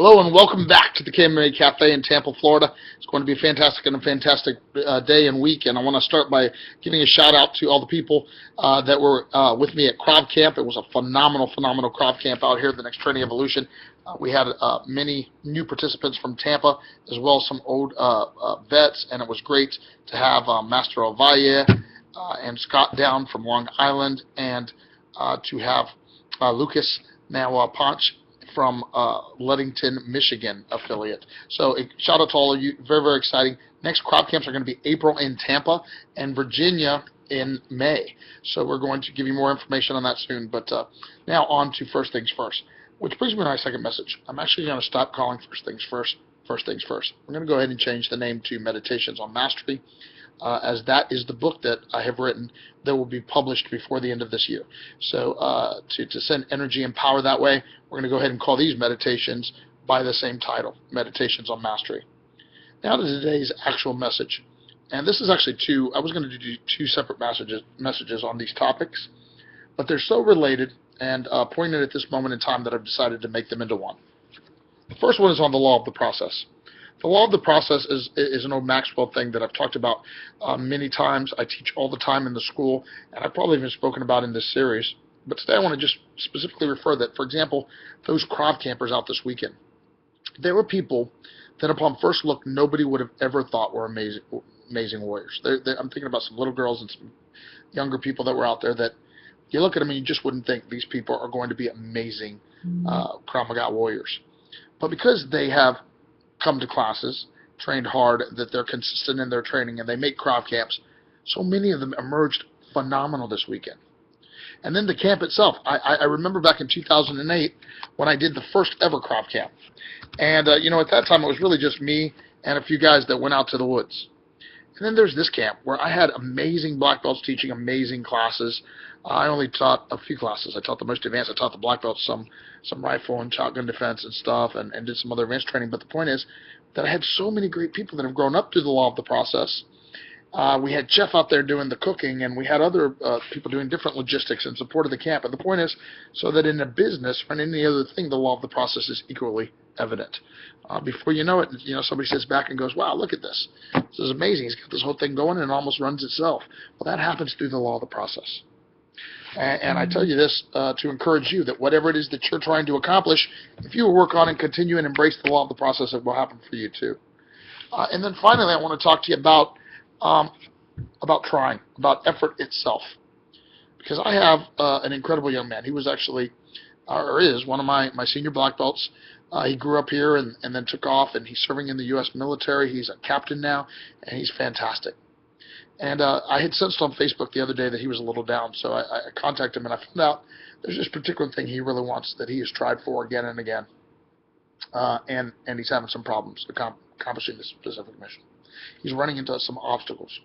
Hello and welcome back to the Tampa and May Cafe in Tampa, Florida. It's going to be a fantastic day and week, and I want to start by giving a shout out to all the people that were with me at Krav Camp. It was a phenomenal Krav Camp out here at the Next Training Evolution. We had many new participants from Tampa, as well as some old vets, and it was great to have Master Ovalle and Scott down from Long Island, and to have Lucas now Ponch from Ludington, Michigan affiliate. So shout out to all of you. Very exciting. Next Krav camps are going to be April in Tampa and Virginia in May. So we're going to give you more information on that soon. But now on to first things first, which brings me to my second message. I'm actually going to stop calling first things first. We're going to go ahead and change the name to Meditations on Mastery, as that is the book that I have written that will be published before the end of this year. So to send energy and power that way, we're going to go ahead and call these meditations by the same title, Meditations on Mastery. Now to today's actual message. And this is actually I was going to do two separate messages on these topics, but they're so related and poignant at this moment in time that I've decided to make them into one. The first one is on the law of the process. The law of the process is an old Maxwell thing that I've talked about many times. I teach all the time in the school, and I've probably even spoken about in this series. But today I want to just specifically refer that, for example, those Krav campers out this weekend. There were people that upon first look nobody would have ever thought were amazing warriors. I'm thinking about some little girls and some younger people that were out there that you look at them and you just wouldn't think these people are going to be amazing Krav Maga warriors. But because they have come to classes, trained hard, that they're consistent in their training, and they make Krav camps, so many of them emerged phenomenal this weekend. And then the camp itself, I remember back in 2008 when I did the first ever Krav camp. And, at that time it was really just me and a few guys that went out to the woods. And then there's this camp where I had amazing black belts teaching amazing classes. I only taught a few classes. I taught the most advanced. I taught the black belts some rifle and shotgun defense and stuff, and did some other advanced training. But the point is that I had so many great people that have grown up through the law of the process. We had Jeff out there doing the cooking, and we had other people doing different logistics in support of the camp. And the point is, so that in a business or in any other thing, the law of the process is equally evident. Before you know it, somebody sits back and goes, wow, look at this. This is amazing. He's got this whole thing going, and it almost runs itself. Well, that happens through the law of the process. And I tell you this to encourage you that whatever it is that you're trying to accomplish, if you will work on and continue and embrace the law of the process, it will happen for you too. And then finally, I want to talk to you about trying, about effort itself. Because I have an incredible young man. He was actually, or is, one of my senior black belts. He grew up here and then took off, and he's serving in the U.S. military. He's a captain now, and he's fantastic. And I had sensed on Facebook the other day that he was a little down, so I contacted him, and I found out there's this particular thing he really wants that he has tried for again and again, and he's having some problems accomplishing this specific mission. He's running into some obstacles.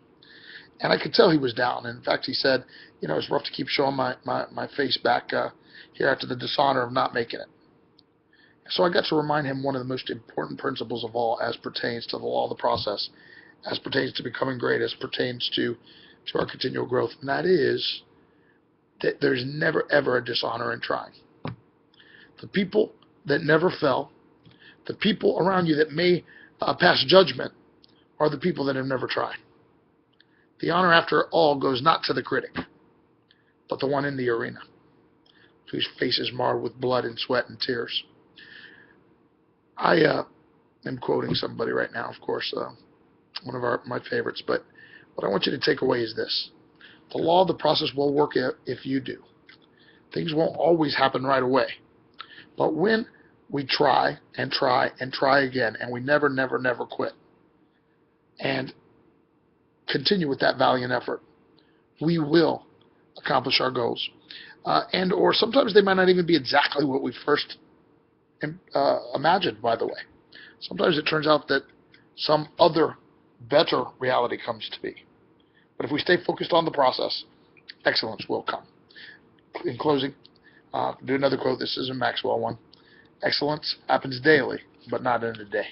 And I could tell he was down. And in fact, he said, it's rough to keep showing my face back here after the dishonor of not making it. So I got to remind him one of the most important principles of all as pertains to the law of the process, as pertains to becoming great, as pertains to our continual growth. And that is that there's never, ever a dishonor in trying. The people that never fell, the people around you that may pass judgment, are the people that have never tried. The honor, after all, goes not to the critic, but the one in the arena, whose face is marred with blood and sweat and tears. I am quoting somebody right now, of course, one of my favorites, but what I want you to take away is this. The law of the process will work if you do. Things won't always happen right away. But when we try and try and try again, and we never quit, and continue with that valiant effort, we will accomplish our goals. Or sometimes they might not even be exactly what we first imagined, by the way. Sometimes it turns out that some other better reality comes to be. But if we stay focused on the process, excellence will come. In closing, do another quote. This is a Maxwell one. Excellence happens daily, but not in a day.